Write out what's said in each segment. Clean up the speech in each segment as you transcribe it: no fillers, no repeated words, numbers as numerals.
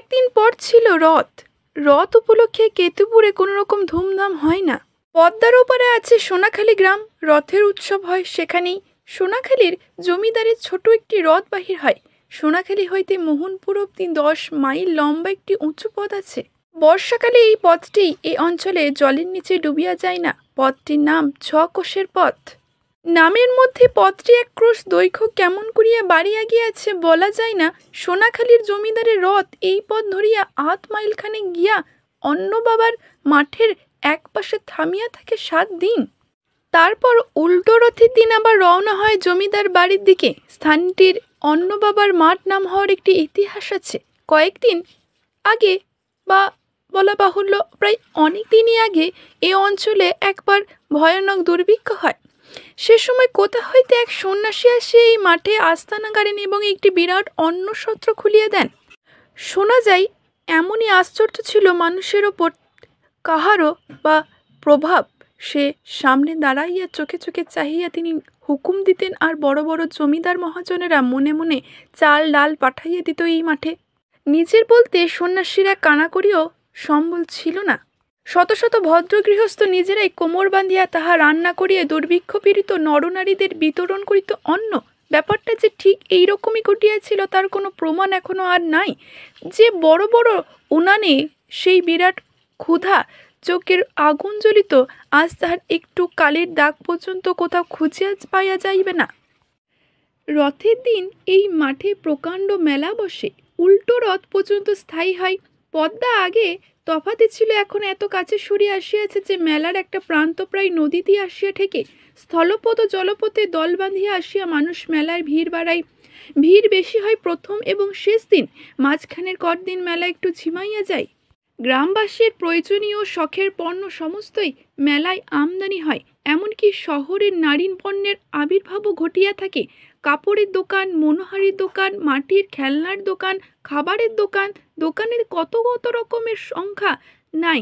কয়েকদিন পর ছিল রথ। রথ উপলক্ষে কেতুপুরে কোনো রকম ধুমধাম হয় না। পদ্মার ওপারে আছে সোনাখালি গ্রাম। রথের উৎসব হয় সেখানেই। সোনাখালির জমিদারের ছোট একটি রথ বাহির হয়। সোনাখালি হইতে মোহনপুর অব্দি 10 মাইল লম্বা একটি উঁচু পথ আছে। বর্ষাকালে এই পথটি এই অঞ্চলে জলের নিচে ডুবিয়া যায় না। পথটির নাম 6 কোষের পথ। নামের মধ্যে পথটি 1 ক্রোশ দৈর্ঘ্য কেমন করিয়া বাড়িয়া গিয়াছে বলা যায় না। সোনাখালির জমিদারের রথ এই পথ ধরিয়া 8 মাইলখানে গিয়া অন্য বাবার মাঠের এক পাশে থামিয়া থাকে 7 দিন। তারপর উল্টো রথের দিন আবার রওনা হয় জমিদার বাড়ির দিকে। স্থানটির অন্য বাবার মাঠ নাম হওয়ার একটি ইতিহাস আছে। কয়েকদিন আগে বা বলা বাহুল্য প্রায় অনেক দিনই আগে এ অঞ্চলে একবার ভয়ানক দুর্ভিক্ষ হয়। সে সময় কোথা হইতে এক সন্ন্যাসী আসে এই মাঠে আস্তানা গাড়েন এবং একটি বিরাট অন্নসত্র খুলিয়া দেন। শোনা যায় এমনই আশ্চর্য ছিল মানুষের ওপর কাহারও বা প্রভাব। সে সামনে দাঁড়াইয়া চোখে চোখে চাহিয়া তিনি হুকুম দিতেন, আর বড় বড় জমিদার মহাজনেরা মনে মনে চাল ডাল পাঠাইয়া দিত এই মাঠে। নিজের বলতে সন্ন্যাসীরা কানাকড়িও সম্বল ছিল না। শত শত ভদ্র গৃহস্থ নিজেরাই কোমর বাঁধিয়া তাহা রান্না করিয়া দুর্ভিক্ষ পীড়িত নরনারীদের বিতরণ করিত অন্ন। ব্যাপারটা যে ঠিক এই রকমই ঘটিয়াছিল তার কোনো প্রমাণ এখনো আর নাই। যে বড় বড় উনানে সেই বিরাট ক্ষুধা চোখের আগুন জ্বলিত, আজ তাহার একটু কালের দাগ পর্যন্ত কোথাও খুঁজিয়া পাইয়া যাইবে না। রথের দিন এই মাঠে প্রকাণ্ড মেলা বসে। উল্টো রথ পর্যন্ত স্থায়ী হয়। পদ্মা আগে তফাতে ছিল, এখন এত কাছে সরিয়ে আসিয়াছে যে মেলার একটা প্রান্ত প্রায় নদী দিয়ে আসিয়া ঠেকে। স্থলপথ ও জলপথে দল বাঁধিয়া আসিয়া মানুষ মেলায় ভিড় বাড়ায়। ভিড় বেশি হয় প্রথম এবং শেষ দিন। মাঝখানের কদিন মেলা একটু ঝিমাইয়া যায়। গ্রামবাসীর প্রয়োজনীয় শখের পণ্য সমস্তই মেলায় আমদানি হয়। এমনকি শহরের নারীন পণ্যের আবির্ভাবও ঘটিয়া থাকে। কাপড়ের দোকান, মনোহারীর দোকান, মাটির খেলনার দোকান, খাবারের দোকান, দোকানের কত কত রকমের সংখ্যা নাই।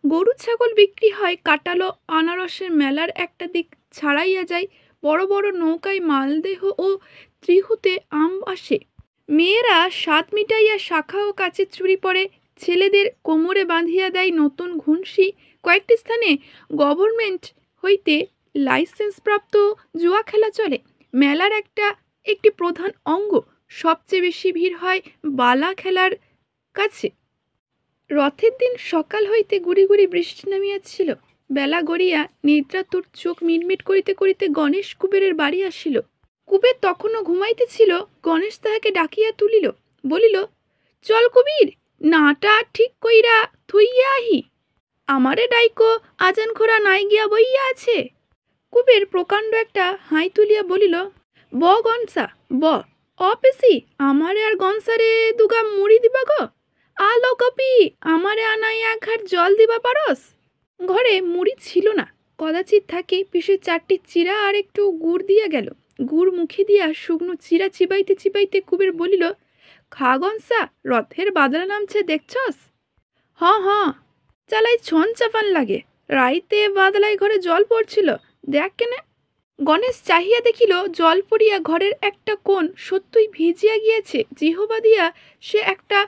গরু ছাগল বিক্রি হয়। কাটালো আনারসের মেলার একটা দিক ছাড়াইয়া যায়। বড় বড় নৌকায় মালদেহ ও ত্রিহুতে আম আসে। মেয়েরা স্বাদ মিটাইয়া শাখা ও কাচের চুড়ি পরে। ছেলেদের কোমরে বাঁধিয়া দেয় নতুন ঘুনসি। কয়েকটি স্থানে গভর্নমেন্ট হইতে লাইসেন্সপ্রাপ্ত জুয়া খেলা চলে। মেলার একটি প্রধান অঙ্গ। সবচেয়ে বেশি ভিড় হয় বালা খেলার কাছে। রথের দিন সকাল হইতে গুড়ি গুড়ি বৃষ্টি নামিয়াছিল। বেলা গড়িয়া নিদ্রাতুর চোখ মিটমিট করিতে করিতে গণেশ কুবেরের বাড়ি আসিল। কুবের তখনও ঘুমাইতেছিল। গণেশ তাহাকে ডাকিয়া তুলিল, বলিল, চল কবির, নাটা ঠিক কইরা থুইয়া আহি। আমারে ডাইকো আজান খোরা নাই গিয়া বইয়া আছে। কুবের প্রকাণ্ড একটা হাই তুলিয়া বলিল, ব গনসা ব, অপেসি আমারে আর গনসারে দুগা মুড়ি দিবা গো। আলো কপি আমারে আনাই 1 ঘাট জল দিবা পারস। ঘরে মুড়ি ছিল না, কদাচিৎ থাকে। পিসে 4টি চিরা আর একটু গুড় দিয়া গেল। গুড় মুখে দিয়া শুকনো চিরা চিবাইতে চিবাইতে কুবের বলিল, খা গনসা, রথের বাদলা নামছে দেখছস? হ হ, চালাই ছন চাপান লাগে। রাইতে বাদলায় ঘরে জল পড়ছিল, দেখ কেনে। গণেশ চাহিয়া দেখিল জল পড়িয়া ঘরের একটা কোণ সত্যই ভিজিয়া গিয়াছে। জিহবা দিয়া সে একটা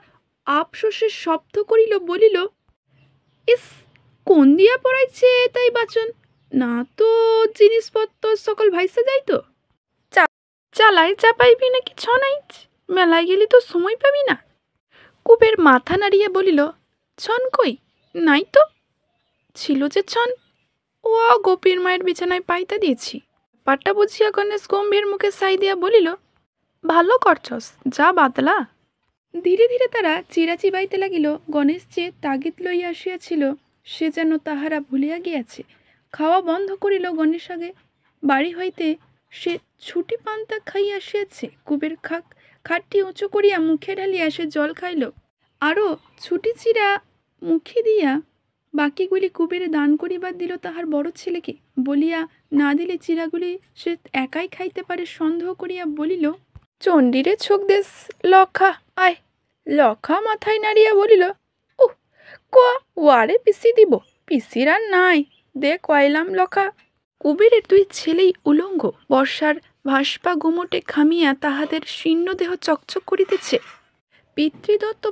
আফসোসের শব্দ করিল, বলিল, ইস, কোন দিয়া পড়াইছে তাই বাচন, না তো জিনিসপত্র সকল ভাইসা যাইত। চালাই চাপাইবি নাকি ছনাইচ? মেলায় গেলি তো সময় পাবি না। কুবের মাথা নাড়িয়া বলিল, ছন কই? নাই তো। ছিল যে ছন, ও গোপীর মায়ের বিছানায় পাইতা দিয়েছি। ব্যাপারটা বুঝিয়া গণেশ গম্ভীর মুখে সাই দিয়া বলিল, ভালো করছস, যা বাদলা। ধীরে ধীরে তারা চিরা চিবাইতে লাগিল। গণেশ যে তাগিদ লইয়া আসিয়াছিল সে যেন তাহারা ভুলিয়া গিয়াছে। খাওয়া বন্ধ করিল গণেশ আগে। বাড়ি হইতে সে ছুটি পান্তা খাইয়া আসিয়াছে। কুবের খাটটি উঁচু করিয়া মুখে ঢালিয়া সে জল খাইল। আরও ছুটি চিরা মুখে দিয়া বাকিগুলি কুবেরে দান করিবার দিল তাহার বড় ছেলেকে। বলিয়া না দিলে চিরাগুলি সে একাই খাইতে পারে সন্দেহ করিয়া বলিল, চণ্ডীরে ছোক দেশ লক্ষা আয়। লক্ষা মাথায় নাড়িয়া বলিল, উহ, ওয়ারে পিসি দিব, পিসির আর নাই, দে কয়লাম লক্ষা। কুবেরের 2 ছেলেই উলঙ্গ। বর্ষার ভাস্পা গুমটে খামিয়া তাহাদের শীর্ণ দেহ চকচক করিতেছে। পিতৃদত্ত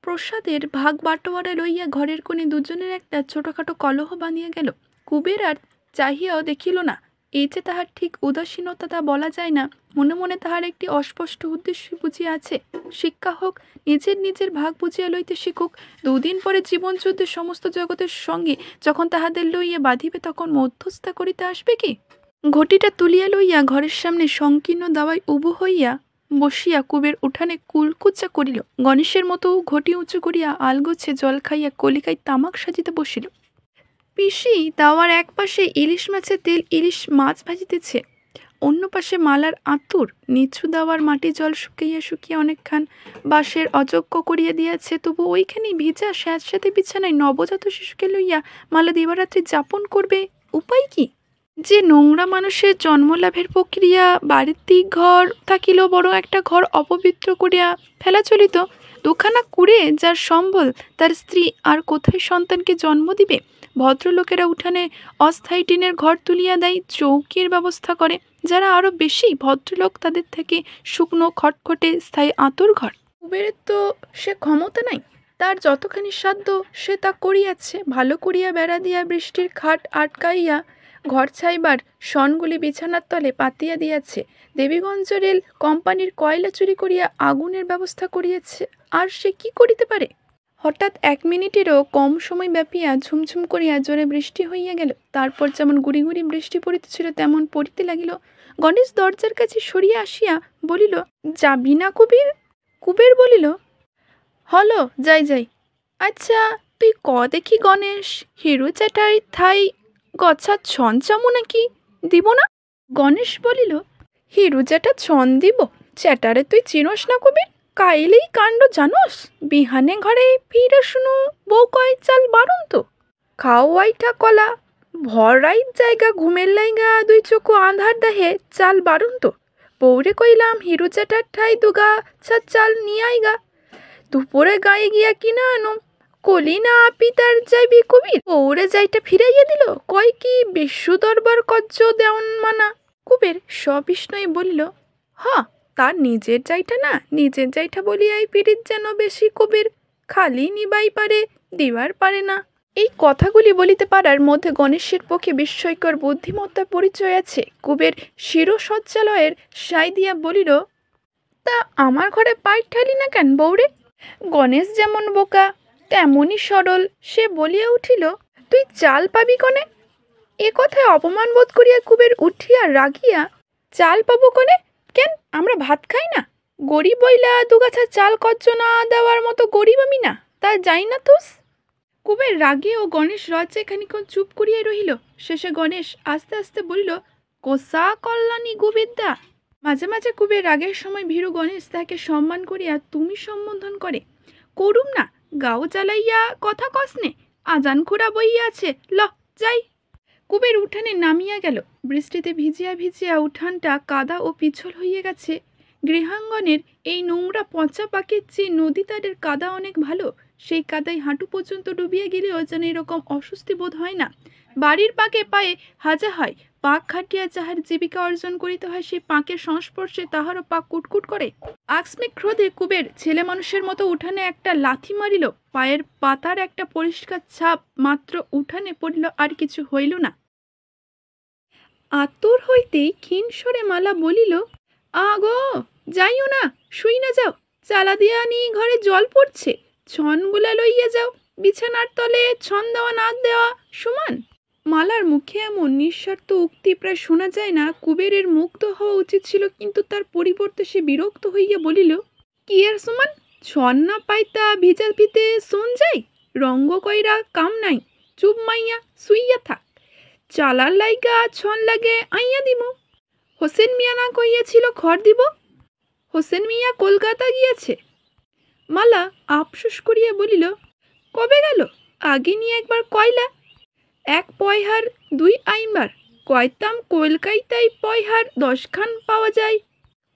প্রসাদের ভাগ বাটোয়ারা লইয়া ঘরের কোণে দুজনের একটা ছোটখাটো কলহ বাঁধিয়া গেল। কুবের আর চাহিয়াও দেখিল না। এই যে তাহার ঠিক উদাসীনতা তা বলা যায় না। মনে মনে তাহার একটি অস্পষ্ট উদ্দেশ্য বুঝিয়া আছে। শিক্ষা হোক, নিজের ভাগ বুঝিয়া লইতে শিখুক। দুদিন পরে জীবনযুদ্ধের সমস্ত জগতের সঙ্গে যখন তাহাদের লইয়া বাঁধিবে, তখন মধ্যস্থা করিতে আসবে কি? ঘটিটা তুলিয়া লইয়া ঘরের সামনে সংকীর্ণ দাওয়ায় উবু হইয়া বসিয়া কুবের উঠানে কুলকুচা করিল। গণেশের মতো ঘটি উঁচু করিয়া আলগোছে জল খাইয়া কলিকায় তামাক সাজিতে বসিল। পিসি দাওয়ার এক পাশে ইলিশ মাছের তেল ইলিশ মাছ ভাজিতেছে, অন্য পাশে মালার আঁতুর। নিচু দাওয়ার মাটি জল শুকিয়া অনেকখান বাঁশের অযোগ্য করিয়া দিয়াছে, তবু ওইখানেই ভিজা স্যাঁতস্যাঁতে বিছানায় নবজাত শিশুকে লইয়া মালা দিবারাত্রি যাপন করবে। উপায় কি? যে নোংরা মানুষের জন্মলাভের প্রক্রিয়া, বাড়িতে ঘর থাকিলেও বড় একটা ঘর অপবিত্র করিয়া ফেলা চলিত। দুখানা কুড়ে যার সম্বল, তার স্ত্রী আর কোথায় সন্তানকে জন্ম দিবে? ভদ্রলোকেরা উঠানে অস্থায়ী টিনের ঘর তুলিয়া দেয়, চৌকির ব্যবস্থা করে। যারা আরও বেশি ভদ্রলোক, তাদের থেকে শুকনো খটখটে স্থায়ী আঁতুর ঘর। কুবেরের তো সে ক্ষমতা নাই। তার যতখানি সাধ্য সে তা করিয়াছে। ভালো করিয়া বেড়া দিয়া বৃষ্টির খাট আটকাইয়া ঘর ছাইবার শনগুলি বিছানার তলে পাতিয়া দিয়াছে। দেবীগঞ্জ রেল কোম্পানির কয়লা চুরি করিয়া আগুনের ব্যবস্থা করিয়াছে। আর সে কি করিতে পারে? হঠাৎ 1 মিনিটেরও কম সময় ব্যাপিয়া ঝুমঝুম করিয়া জোরে বৃষ্টি হইয়া গেল। তারপর যেমন গুড়ি গুড়ি বৃষ্টি পড়িতেছিল তেমন পড়িতে লাগিল। গণেশ দরজার কাছে সরিয়া আসিয়া বলিল, যাবি না কুবির? কুবের বলিল, হলো যাই। আচ্ছা তুই ক দেখি গণেশ, হিরু চ্যাটার থাই গছা ছন চামু নাকি? দিব না? গণেশ বলিল, হিরু চ্যাটা ছন দিব? চ্যাটারে তুই চিনস না কুবির? কাইলেই কাণ্ড জানোস। বিহানে ঘরে ফিরে শুনু বউ কয় চাল বারণ তো। খাওয়াইটা কলা ভরাইত জায়গা ঘুমের লাইগা 2 চক্ষু আঁধার দাহে চাল বারণ তো। বউরে কইলাম হিরু চ্যাটার ঠাই দুগা চাল নিয়ে আইগা। দুপুরে গায়ে গিয়া কিনা আনুম। কলি না পিতার যাইবি কুবির? বউরে যাইটা ফিরাইয়া দিল, কয় কি বিশ্বু দরবার কজ্জ দেওন মানা। কুবের সবিস্ময়ে বলিল, তার নিজের যাইটা না, নিজের যাইটা বলিয়াই পিড়িত যেন বেশি কবির। খালি নিবাই পারে, দিবার পারে না। এই কথাগুলি বলিতে পারার মধ্যে গণেশের পক্ষে বিস্ময়কর বুদ্ধিমত্তার পরিচয় আছে। কুবের শিরসজ্জালয়ের সাই দিয়া বলিল, তা আমার ঘরে পায়ের ঠালি না কেন বউরে? গণেশ যেমন বোকা তেমনই সরল। সে বলিয়া উঠিল, তুই চাল পাবি কনে? এ কথায় অপমান বোধ করিয়া কুবের উঠিয়া রাগিয়া, চাল পাবো কনে? কেন আমরা ভাত খাই না? গরিব বইলা দুগাছা চাল কজ্জ না দেওয়ার মতো গরিব আমি না, তা যাই না তুস। কুবের রাগে ও গণেশ লজ্জায় খানিক্ষণ চুপ করিয়া রহিল। শেষে গণেশ আস্তে আস্তে বলিল, কোসা কল্যাণী গুবিদ্যা। মাঝে মাঝে কুবের রাগের সময় ভীরু গণেশ তাহাকে সম্মান করিয়া তুমি সম্বোধন করে। করুম না, গাও জ্বালাইয়া কথা কসনে, আজান খুড়া বইয়া আছে, ল যাই। কুবের উঠানে নামিয়া গেল। বৃষ্টিতে ভিজিয়া উঠানটা কাদা ও পিছল হইয়া গেছে। গৃহাঙ্গনের এই নোংরা পচা পাকের চেয়ে নদী তারের কাদা অনেক ভালো। সেই কাদায় হাঁটু পর্যন্ত ডুবিয়া গেলেও যেন এরকম অস্বস্তি বোধ হয় না। বাড়ির পাকে পায়ে হাজা হয়। পাক খাটিয়া যাহার জীবিকা অর্জন করিতে হয়, সেই পাকের সংস্পর্শে তাহারও পাক কুটকুট করে। আকস্মিক ক্রোধে কুবের ছেলে মানুষের মতো উঠানে একটা লাথি মারিল। পায়ের পাতার একটা পরিষ্কার ছাপ মাত্র উঠানে পড়িল, আর কিছু হইল না। আতুর হইতেই ক্ষীণ স্বরে মালা বলিল, আগো যাইও না, শুই না যাও। চালা দিয়া নি ঘরে জল পড়ছে, ছনগুলা লইয়া যাও। বিছানার তলে ছন দেওয়া না দেওয়া সমান। মালার মুখে এমন নিঃস্বার্থ উক্তি প্রায় শোনা যায় না। কুবেরের মুগ্ধ হওয়া উচিত ছিল, কিন্তু তার পরিবর্তে সে বিরক্ত হইয়া বলিল, কি আর সমান? ছন না পাইতা ভিজা ভিতে শোন যাই। রঙ্গ কইরা কাম নাই, চুপ মাইয়া শুইয়া থাক। চালার লাইগা ছন লাগে আইয়া দিমু। হোসেন মিয়া না কইয়াছিল খড় দিব? হোসেন মিয়া কলকাতা গিয়াছে। মালা আফসোস করিয়া বলিল, কবে গেল? আগে নিয়ে একবার কয়লা। 1 পয়হার 2 আইনবার। কয়তাম কলকাতায় পয়হার 10 খান পাওয়া যায়।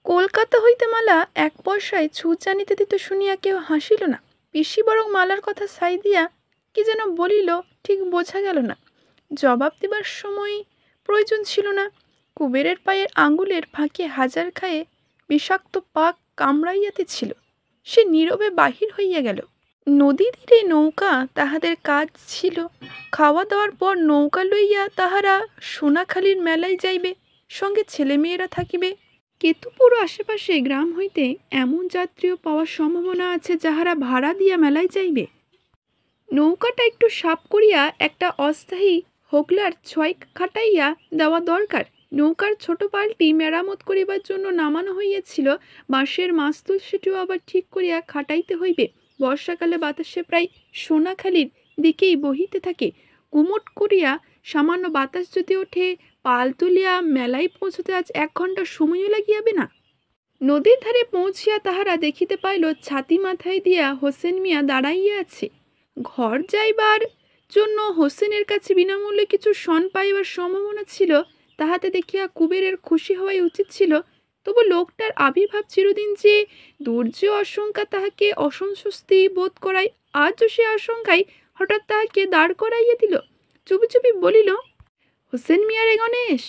কলকাতা হইতে মালা 1 পয়সায় ছুঁচ জানিতে দিত শুনিয়া কেউ হাসিল না। পিসি বরং মালার কথা সাই দিয়া কি যেন বলিল, ঠিক বোঝা গেল না। জবাব দিবার সময় প্রয়োজন ছিল না। কুবেরের পায়ের আঙুলের ফাঁকে হাজার খায়ে বিষাক্ত পাক কামড়াইয়াতে ছিল। সে নীরবে বাহির হইয়া গেল। নদী তীরে নৌকা তাহাদের কাজ ছিল। খাওয়া দাওয়ার পর নৌকা লইয়া তাহারা সোনাখালীর মেলায় যাইবে, সঙ্গে ছেলেমেয়েরা থাকিবে। কেতুপুর আশেপাশে গ্রাম হইতে এমন যাত্রীও পাওয়ার সম্ভাবনা আছে যাহারা ভাড়া দিয়া মেলায় যাইবে। নৌকাটা একটু সাপ করিয়া একটা অস্থায়ী হোগলার ছয় খাটাইয়া দেওয়া দরকার। নৌকার ছোট পালটি মেরামত করিবার জন্য নামানো হইয়াছিল, বাঁশের মাস্তুল সেটিও আবার ঠিক করিয়া খাটাইতে হইবে। বর্ষাকালে বাতাসে প্রায় সোনাখালীর দিকেই বহিতে থাকে। কুমট করিয়া সামান্য বাতাস যদি ওঠে, পাল তুলিয়া মেলায় পৌঁছতে আজ 1 ঘণ্টা সময়ও লাগিয়াবে না। নদীর ধারে পৌঁছিয়া তাহারা দেখিতে পাইল ছাতি মাথায় দিয়া হোসেন মিয়া দাঁড়াইয়া আছে। ঘর যাইবার জন্য হোসেনের কাছে বিনামূল্যে কিছু শন পাইবার সম্ভাবনা ছিল, তাহাতে দেখিয়া কুবেরের খুশি হওয়াই উচিত ছিল। তবু লোকটার আবির্ভাব চিরদিন যে দুর্যয় আশঙ্কা তাহাকে অসন্তুষ্টি বোধ করায়, আজও সে আশঙ্কায় হঠাৎ তাহাকে দাঁড় করাইয়া দিল। চুপি চুপি বলিল, হোসেন মিয়া রে গণেশ?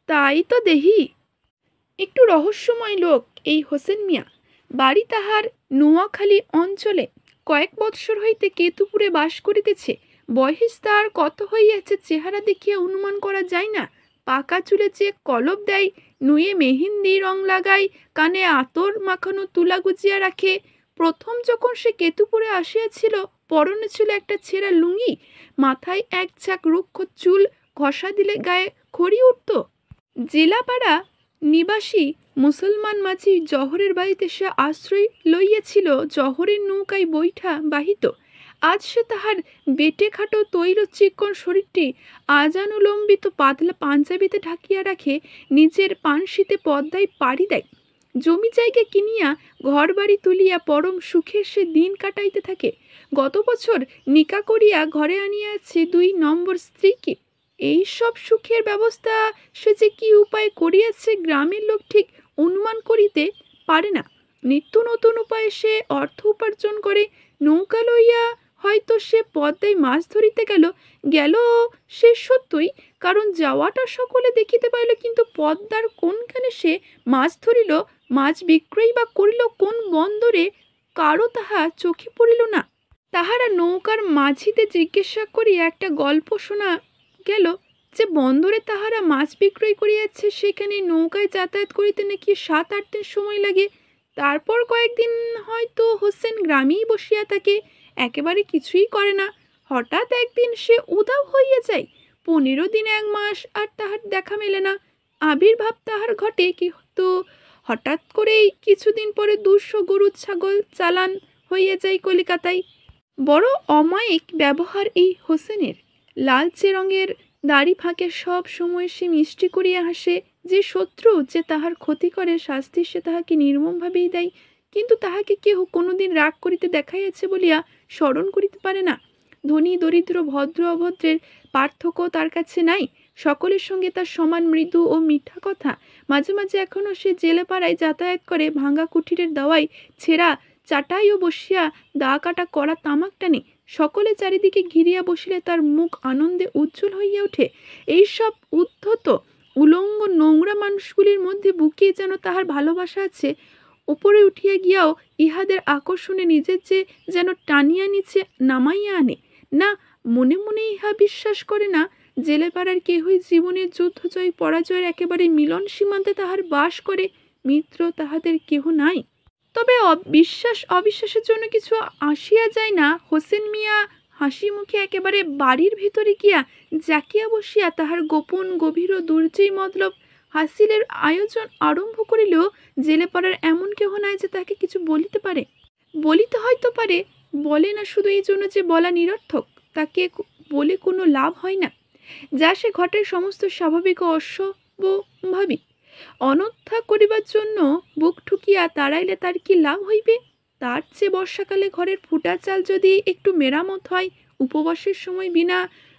তাই তো দেহি। একটু রহস্যময় লোক এই হোসেন মিয়া। বাড়ি তাহার নোয়াখালী অঞ্চলে। কয়েক বৎসর হইতে কেতুপুরে বাস করিতেছে। বয়স তাহার কত হইয়াছে চেহারা দেখিয়া অনুমান করা যায় না। পাকা চুলে যে কলপ দেয়, নুয়ে মেহেন্দি রং লাগায়, কানে আতর মাখানো তুলা গুজিয়া রাখে। প্রথম যখন সে কেতুপুরে আসিয়াছিল, পরনে ছিল একটা ছেঁড়া লুঙ্গি, মাথায় এক ঝাঁক রুক্ষ চুল, ঘষা দিলে গায়ে খড়ি উঠত। জেলাপাড়া নিবাসী মুসলমান মাঝি জহরের বাড়িতে সে আশ্রয় লইয়াছিল, জহরের নৌকায় বৈঠা বাহিত। আজ সে তাহার বেটে খাটো তৈল চিক্কণ শরীরটি আজানুলম্বিত পাতলা পাঞ্জাবিতে ঢাকিয়া রাখে, নিজের পানশিতে পদ্মায় পাড়ি দেয়। জমি জায়গা কিনিয়া ঘর বাড়ি তুলিয়া পরম সুখে সে দিন কাটাইতে থাকে। গত বছর নিকা করিয়া ঘরে আনিয়াছে 2 নম্বর স্ত্রীকে। এই সব সুখের ব্যবস্থা সে যে কি উপায় করিয়াছে গ্রামের লোক ঠিক অনুমান করিতে পারে না। নিত্য নতুন উপায়ে সে অর্থ উপার্জন করে। নৌকা লইয়া হয়তো সে পদ্মায় মাছ ধরিতে গেল সে সত্যই, কারণ যাওয়াটা সকলে দেখিতে পাইল, কিন্তু পদ্মার কোনখানে সে মাছ ধরিল, মাছ বিক্রয় বা করিল কোন বন্দরে, কারো তাহা চোখে পড়িল না। তাহারা নৌকার মাঝিতে জিজ্ঞাসা করিয়া একটা গল্প শোনা গেল যে বন্দরে তাহারা মাছ বিক্রয় করিয়াছে, সেখানে নৌকায় যাতায়াত করিতে নাকি 7-8 দিন সময় লাগে। তারপর কয়েকদিন হয়তো হোসেন গ্রামেই বসিয়া থাকে, একেবারে কিছুই করে না। হঠাৎ একদিন সে উধাও হইয়া যায়। 15 দিন 1 মাস আর তাহার দেখা মেলে না। আবির্ভাব তাহার ঘটে কি তো হঠাৎ করেই, কিছুদিন পরে 200 গরু ছাগল চালান হইয়া যায় কলিকাতায়। বড় অমায়িক ব্যবহার এই হোসেনের। লালচে রঙের দাড়ি ফাঁকে সব সময় সে মিষ্টি করিয়া হাসে। যে শত্রু যে তাহার ক্ষতি করে, শাস্তি সে তাহাকে নির্মমভাবেই দেয়, কিন্তু তাহাকে কেহ কোনোদিন রাগ করিতে দেখাইয়াছে বলিয়া স্মরণ করিতে পারে না। ধনী দরিদ্র ভদ্র অভদ্রের পার্থক্য তার কাছে নাই। সকলের সঙ্গে তার সমান মৃদু ও মিঠা কথা। মাঝে মাঝে এখনও সে জেলে পাড়ায় যাতায়াত করে, ভাঙা কুঠিরের দাওয়ায় ছেঁড়া চাটাইও বসিয়া দা কাটা কড়া তামাক টানে। সকলে চারিদিকে ঘিরিয়া বসিলে তার মুখ আনন্দে উজ্জ্বল হইয়া ওঠে। এইসব উদ্ধত উলঙ্গ নোংরা মানুষগুলির মধ্যে বুকে যেন তাহার ভালোবাসা আছে। উপরে উঠিয়া গিয়াও ইহাদের আকর্ষণে নিজের যে যেন টানিয়া নিচে নামাইয়া আনে। না, মনে মনে ইহা বিশ্বাস করে না জেলেপাড়ার কেহই জীবনের যুদ্ধজয় পরাজয়ের একেবারে মিলন সীমান্তে তাহার বাস করে। মিত্র তাহাদের কেহ নাই। তবে বিশ্বাস অবিশ্বাসের জন্য কিছু আসিয়া যায় না। হোসেন মিয়া হাসি মুখে একেবারে বাড়ির ভিতরে গিয়া জাকিয়া বসিয়া তাহার গোপন গভীর ও দুর্জয়ী মতলব হাসিলের আয়োজন আরম্ভ করিলেও জেলেপাড়ার এমন কেহ নাই যে তাকে কিছু বলিতে পারে। বলিতে হয়তো পারে, বলে না শুধু এই জন্য যে বলা নিরর্থক, তাকে বলে কোনো লাভ হয় না। যা সে ঘটে সমস্ত স্বাভাবিক ও অস্বাভাবিক। অনর্থা করিবার জন্য বুক ঠুকিয়া তাড়াইলে তার কি লাভ হইবে? তার চেয়ে বর্ষাকালে ঘরের ফুটা চাল যদি একটু মেরামত হয়, উপবাসের সময় বিনা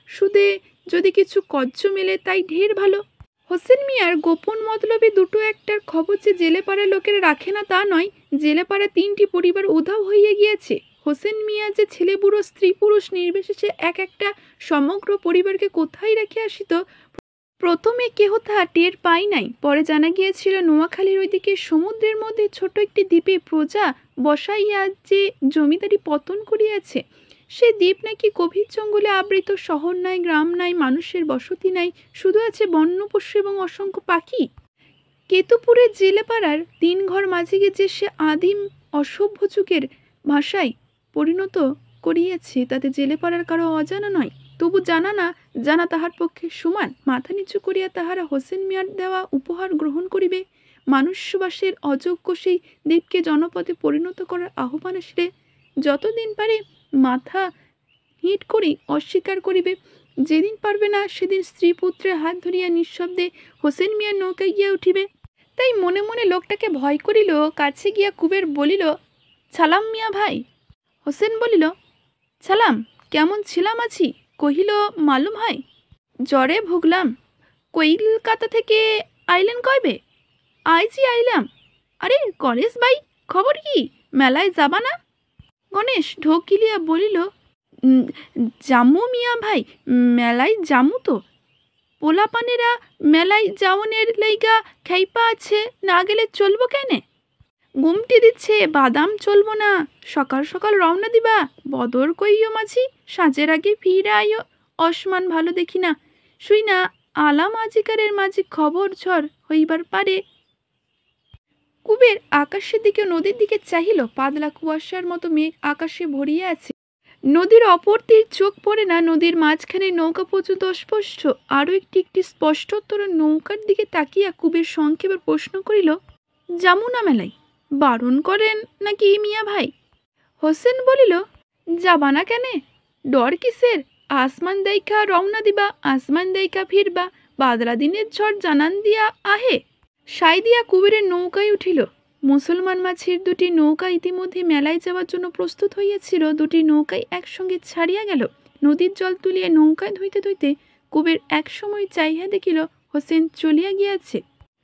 সুদে যদি কিছু কজ্জ মেলে, তাই ঢের ভালো। হোসেন মিয়ার গোপন মতলবে 2-1টার খবর যে জেলেপাড়ার লোকেরা রাখে না তা নয়। জেলেপাড়া 3টি পরিবার উধাও হইয়া গিয়াছে। হোসেন মিয়া যে ছেলে বুড়ো স্ত্রী পুরুষ নির্বিশেষে এক একটা সমগ্র পরিবারকে কোথায় রেখে আসিত, প্রথমে কেহ তাহা টের পায় নাই, পরে জানা গিয়েছিল নোয়াখালীর ওইদিকে সমুদ্রের মধ্যে ছোট একটি দ্বীপে প্রজা বসাইয়া যে জমিদারি পতন করিয়াছে, সে দ্বীপ নাকি গভীর জঙ্গলে আবৃত, শহর নাই, গ্রাম নাই, মানুষের বসতি নাই, শুধু আছে বন্য পশু এবং অসংখ্য পাখি। কেতুপুরের জেলেপাড়ার 3 ঘর মাঝিকে যে সে আদিম অসভ্য যুগের ভাষায় পরিণত করিয়াছে, তাতে জেলেপাড়ার কারো অজানা নয়। তবু জানা না জানা তাহার পক্ষে সমান। মাথা নিচু করিয়া তাহারা হোসেন মিয়ার দেওয়া উপহার গ্রহণ করিবে। মানুষ্যবাসের অযোগ্য সেই দ্বীপকে জনপদে পরিণত করার আহ্বান আসিলে যতদিন পারে মাথা হিট করি অস্বীকার করিবে। যেদিন পারবে না সেদিন স্ত্রী পুত্রের হাত ধরিয়া নিঃশব্দে হোসেন মিয়ার নৌকায় গিয়া উঠিবে। তাই মনে মনে লোকটাকে ভয় করিল। কাছে গিয়া কুবের বলিল, ছালাম মিয়া ভাই। হোসেন বলিল, ছালাম, কেমন ছিলাম আছি? কহিল, মালুম হয়, জ্বরে ভুগলাম। কলকাতা থেকে আইলেন কয়বে? আইজি আইলাম। আরে গণেশ ভাই, খবর কি? মেলায় যাবা না? গণেশ ঢোক গিলিয়া বলিল, জামু মিয়া ভাই, মেলায় জামু তো। পোলাপানেরা মেলায় যাওনের লাইগা খাইপা আছে, না গেলে চলবো কেনে? গুমটি দিচ্ছে, বাদাম চলবো না। সকাল সকাল রওনা দিবা? বদর কইও মাঝি, সাঁজের আগে ফিরে আইও। অসমান ভালো দেখি না। শুই না আলাম আজিকারের মাঝে খবর ঝড় হইবার পারে। কুবের আকাশের দিকে নদীর দিকে চাহিল। পাতলা কুয়াশার মতো মেঘ আকাশে ভরিয়া আছে। নদীর অপর তীর চোখ পড়ে না। নদীর মাঝখানে নৌকা পর্যন্ত অস্পষ্ট। আরও একটি স্পষ্টতর নৌকার দিকে তাকিয়া কুবের সংক্ষেপে প্রশ্ন করিল, যামুনা মেলায়? বারণ করেন নাকি মিয়া ভাই? হোসেন বলিল, যাবা না কেনে? ডর কিসের? আসমান দেইখা রওনা দিবা, আসমান দেইখা ফিরবা। বাদলা দিনের ঝড় জানান দিয়া আহে। সাই দিয়া কুবেরের নৌকায় উঠিল। মুসলমান মাঝির 2টি নৌকা ইতিমধ্যে মেলায় যাওয়ার জন্য প্রস্তুত হইয়াছিল। 2টি নৌকায় একসঙ্গে ছাড়িয়া গেল। নদীর জল তুলিয়া নৌকায় ধুইতে ধুইতে কুবের এক সময় চাইয়া দেখিল হোসেন চলিয়া গিয়াছে।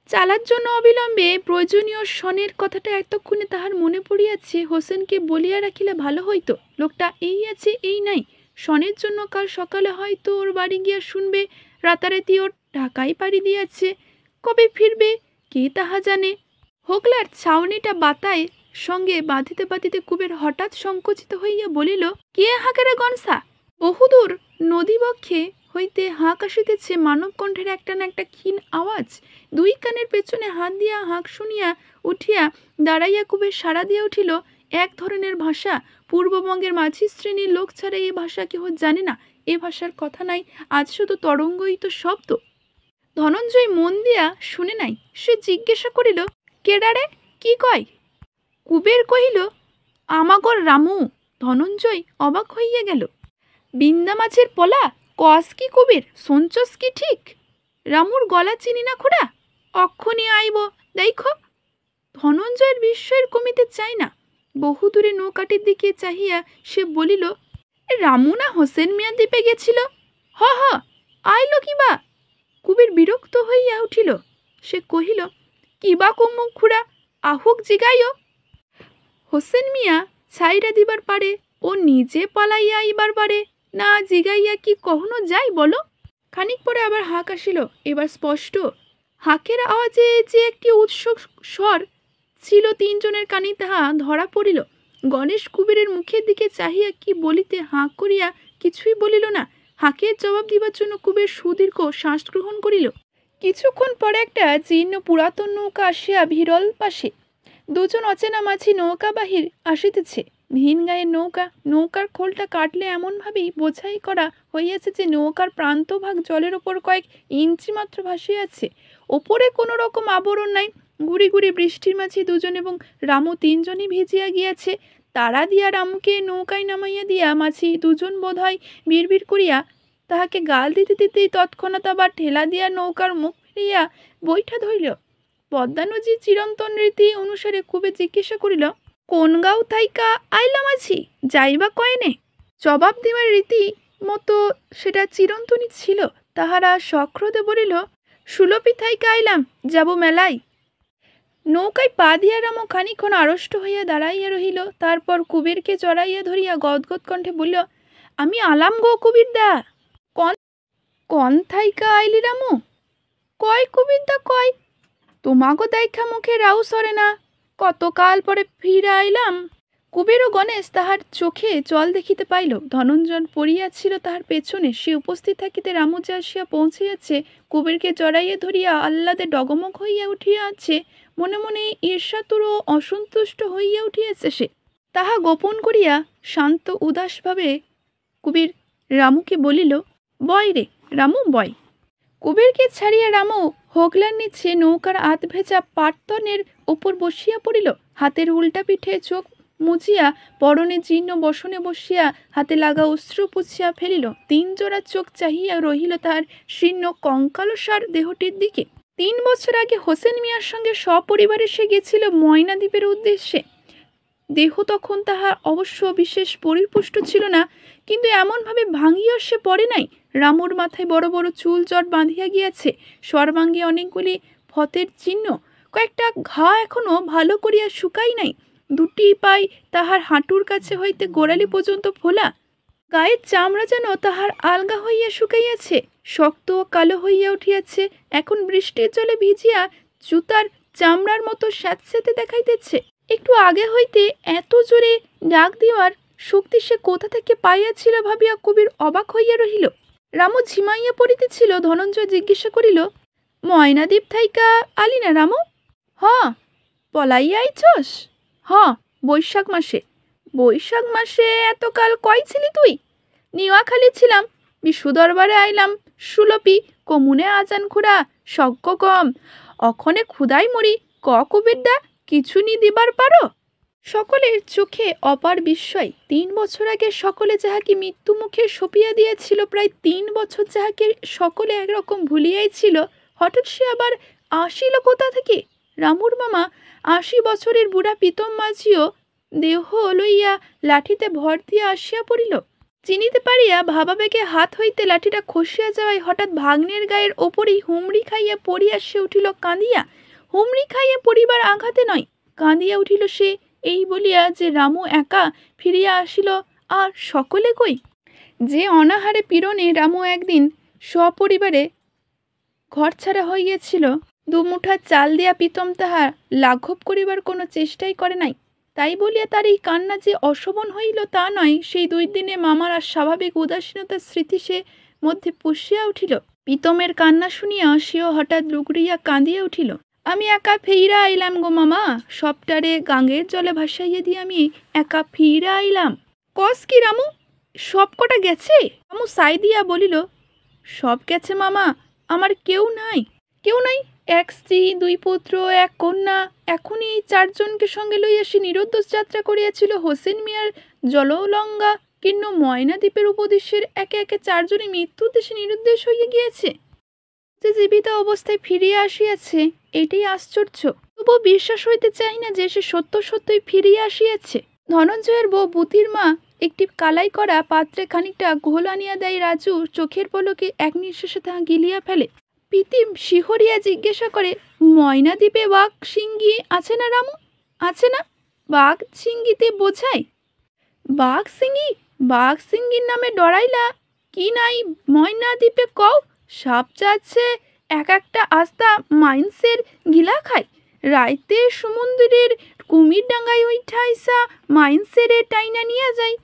চালার জন্য অবিলম্বে প্রয়োজনীয় সনের কথাটা এতক্ষণে তাহার মনে পড়িয়াছে। হোসেনকে বলিয়া রাখিলে ভালো হইত। লোকটা এই আছে এই নাই। সনের জন্য কাল সকালে হয়তো ওর বাড়ি গিয়া শুনবে রাতারাতি ওর ঢাকায় পাড়ি দিয়াছে। কবে ফিরবে কে তাহা জানে। হোগলার ছাউনিটা বাতায় সঙ্গে বাঁধিতে বাঁধিতে কুবের হঠাৎ সংকুচিত হইয়া বলিল, কে হাঁকেরে গনসা? বহুদূর নদীবক্ষে হইতে হাঁক আসিতেছে। মানব কণ্ঠের একটা না একটা ক্ষীণ আওয়াজ। 2 কানের পেছনে হাত দিয়া হাঁক শুনিয়া উঠিয়া দাঁড়াইয়া কুবের সাড়া দিয়া উঠিল, এক ধরনের ভাষা। পূর্ববঙ্গের মাঝি শ্রেণীর লোক ছাড়া এ ভাষা কেহ জানে না। এ ভাষার কথা নাই, আজ শুধু তরঙ্গই তো শব্দ। ধনঞ্জয় মন দিয়া শুনে নাই। সে জিজ্ঞাসা করিল, কেডারে, কি কয়? কুবের কহিল, আমাগর রামু। ধনঞ্জয় অবাক হইয়া গেল। বিন্দা মাছের পলা? কস কি কুবের, শুনছস কি ঠিক? রামুর গলা চিনি না খোড়া? অক্ষণি আইব দেখো। ধনঞ্জয়ের বিস্ময়ের কমিতে চাই না। বহুদূরে নৌকাটির দিকে চাহিয়া সে বলিল, রামু না হোসেন মিয়া দ্বীপে গেছিল? হ হ, আইল কিবা? কুবের বিরক্ত হইয়া উঠিল। সে কহিল, কিবা কুমুক খুড়া, আহুক জিগাইও। হোসেন মিয়া ছাইরা দিবার পারে, ও নিজে পালাইয়া আইবার পারে না, জিগাইয়া কি কখনো যাই বলো? খানিক পরে আবার হাঁক আসিল, এবার স্পষ্ট। হাঁকের আওয়াজে যে একটি উৎসুক স্বর ছিল 3 জনের কানে তাহা ধরা পড়িল। গণেশ কুবেরের মুখের দিকে চাহিয়া কি বলিতে হাঁক করিয়া কিছুই বলিল না। হাঁকের জবাব দিবার জন্য কুবের সুদীর্ঘ শ্বাস গ্রহণ করিল। কিছুক্ষণ পরে একটা জীর্ণ পুরাতন নৌকা আসিয়া ভিড়ল পাশে। 2 জন অচেনা মাঝি নৌকা বাহির আসিতেছে। ভিন গায়ের নৌকা। নৌকার খোলটা কাটলে এমনভাবেই বোঝাই করা হইয়াছে যে নৌকার প্রান্তভাগ জলের ওপর কয়েক ইঞ্চি মাত্র ভাসিয়াছে। ওপরে কোনো রকম আবরণ নাই। গুড়ি গুড়ি বৃষ্টির মাঝে 2 জন এবং রামু 3 জনই ভিজিয়া গিয়াছে। তারা দিয়া রামুকে নৌকায় নামাইয়া দিয়া মাঝি 2 জন বোধ হয় বিড়বিড় করিয়া তাহাকে গাল দিতে দিতেই তৎক্ষণাৎ আবার ঠেলা দিয়া নৌকার মুখ ফিরিয়া বৈঠা ধরিল। পদ্মা নদীর চিরন্তন রীতি অনুসারে কুবের জিজ্ঞাসা করিল, কোন গাঁও থাইকা আইলাম আছি, যাইবা কয়নে? জবাব দিবার রীতি মতো সেটা চিরন্তনই ছিল। তাহারা সক্রোধে বলিল, সুলপি থাইকা আইলাম, যাব মেলায়। নৌকায় পা দিয়া রামু খানিক্ষণ আড়ষ্ট হইয়া দাঁড়াইয়া রহিল। তারপর কুবেরকে জড়াইয়া ধরিয়া গদগদ কণ্ঠে বলিল, আমি আলাম গো কুবির দা। কন থাইকা আইলি রামু? কয় কুবিরদা কয়, তোমাগো দেখা মুখে রাউ সরে না, কতকাল পরে ফিরা আইলাম। কুবের ও গণেশ তাহার চোখে জল দেখিতে পাইল। ধনঞ্জন পড়িয়াছিল তাহার পেছনে, সে উপস্থিত থাকিতে রামু যে আসিয়া পৌঁছিয়াছে, কুবেরকে জড়াইয়া ধরিয়া আহ্লাদে ডগমগ হইয়া উঠিয়াছে। মনে মনে ঈর্ষাতুর ও অসন্তুষ্ট হইয়া উঠিয়াছে সে। তাহা গোপন করিয়া শান্ত উদাসভাবে কুবের রামুকে বলিল, বয় রে রামু বয়। কুবেরকে ছাড়িয়া রামু হোগলার নিচে নৌকার আধ ভেজা পাটতনের ওপর বসিয়া পড়িল। হাতের উল্টা পিঠে চোখ মুজিয়া পরনে জীর্ণ বসনে বসিয়া হাতে লাগা অশ্রু পুছিয়া ফেলিল। 3 জোড়া চোখ চাহিয়া রহিল তাহার শীর্ণ কঙ্কালসার দেহটির দিকে। 3 বছর আগে হোসেন মিয়ার সঙ্গে সপরিবারে সে গেছিল ময়না দ্বীপের উদ্দেশ্যে। দেহ তখন তাহার অবশ্য বিশেষ পরিপুষ্ট ছিল না, কিন্তু এমনভাবে ভাঙিয়া সে পড়ে নাই। রামুর মাথায় বড় বড় চুল জট বাঁধিয়া গিয়াছে, সর্বাঙ্গে অনেকগুলি ফতের চিহ্ন, কয়েকটা ঘা এখনো ভালো করিয়া শুকাই নাই। 2টি পাই তাহার হাঁটুর কাছে হইতে গোড়ালি পর্যন্ত ফোলা। গায়ের চামড়া যেন তাহার আলগা হইয়া শুকাইয়াছে, শক্ত ও কালো হইয়া উঠিয়াছে। এখন বৃষ্টির জলে ভিজিয়া জুতার চামড়ার মতো স্যাঁতস্যাঁতে দেখাইতেছে। একটু আগে হইতে এত জোরে ডাক দেওয়ার শক্তি সে কোথা থেকে পাইয়াছিল ভাবিয়া কবির অবাক হইয়া রহিল। রামু ঝিমাইয়া পড়িতেছিল। ধনঞ্জয় জিজ্ঞাসা করিল, ময়নাদ্বীপ থাইকা আলি না রামু? হ। পলাইয়া আইছস? হ, বৈশাখ মাসে। বৈশাখ মাসে এতকাল কই ছিলি তুই? নিওয়াখালী ছিলাম, বিশু দরবারে আইলাম। সুলপি কমুনে আজান খুড়া সজ্ঞ কম, অখনে ক্ষুদাই মরি। ক কুবিরদা, কিছু নি দিবার পারো? সকলের চোখে অপার বিস্ময়। 3 বছর আগে সকলে যাহাকে মৃত্যু মুখে সপিয়া দিয়েছিল, প্রায় 3 বছর যাহাকে সকলে একরকম ভুলিয়াই ছিল, হঠাৎ সে আবার আসিল কোথা থেকে? রামুর মামা 80 বছরের বুড়া প্রীতম মাঝিও দেহ লইয়া লাঠিতে ভর দিয়া আসিয়া পড়িল। চিনিতে পারিয়া ভাবাবেগে হাত হইতে লাঠিটা খসিয়া যাওয়ায় হঠাৎ ভাগ্নের গায়ের ওপরেই হুমড়ি খাইয়া পড়িয়া সে উঠিল কাঁদিয়া। হুমড়ি খাইয়া পড়িবার আঘাতে নয়, কাঁদিয়া উঠিল সে এই বলিয়া যে রামু একা ফিরিয়া আসিল, আর সকলে কই? যে অনাহারে পীড়নে রামু একদিন সপরিবারে ঘর ছাড়া হইয়াছিল, 2 মুঠা চাল দিয়া প্রীতম তাহার লাঘব করিবার কোনো চেষ্টাই করে নাই। তাই বলিয়া তার এই কান্না যে অশোভন হইল তা নয়। সেই 2 দিনে মামার আর স্বাভাবিক উদাসীনতার স্মৃতি সে মধ্যে পুষিয়া উঠিল। প্রীতমের কান্না শুনিয়া সেও হঠাৎ রুগড়িয়া কাঁদিয়া উঠিল। আমি একা ফিরা আইলাম গো মামা, সবটারে গাঙ্গের জলে ভাসাইয়া দিয়ে আমি একা ফিরা আইলাম। কস কি রামু, সব কটা গেছে? রামু সাই দিয়া বলিল, সব গেছে মামা, আমার কেউ নাই। কেউ নাই? 1 স্ত্রী, 2 পুত্র, 1 কন্যা। এখনই এই 4 জনকে সঙ্গে লইয়া সে নিরুদ্দেশ যাত্রা করিয়াছিল হোসেন মিয়ার জলৌলঙ্গা কীর্ণ ময়না দ্বীপের উপদেশের। একে একে 4 জনে মৃত্যুর দেশে নিরুদ্দেশ হইয়া গিয়েছে। যে জীবিত অবস্থায় ফিরিয়া আসিয়াছে, এটাই আশ্চর্য। তবুও বিশ্বাস হইতে চাই না যে সে সত্য সত্যই ফিরিয়া আসিয়াছে। ধনঞ্জয়ের বউ বুতির মা একটি কালাই করা পাত্রে খানিকটা ঘোল আনিয়া দেয়। রাজু চোখের পলকে এক নিঃশ্বাসে তাহা গিলিয়া ফেলে। পিতিম শিহরিয়া জিজ্ঞাসা করে, ময়না দ্বীপে বাঘ সিংহী আছে না রামু? আছে না? বাঘ সিংহীতে বোঝায়? বাঘ সিংহী? বাঘ সিংহীর নামে ডরাইলা কি নাই ময়না দ্বীপে কও? সাপ যাচ্ছে এক একটা আস্তা মাইন্সের গিলা খায়। রাইতে সমুদ্রের কুমির ডাঙ্গায় উঠাইসা মাইন্সেরে টাইনা নিয়ে যায়।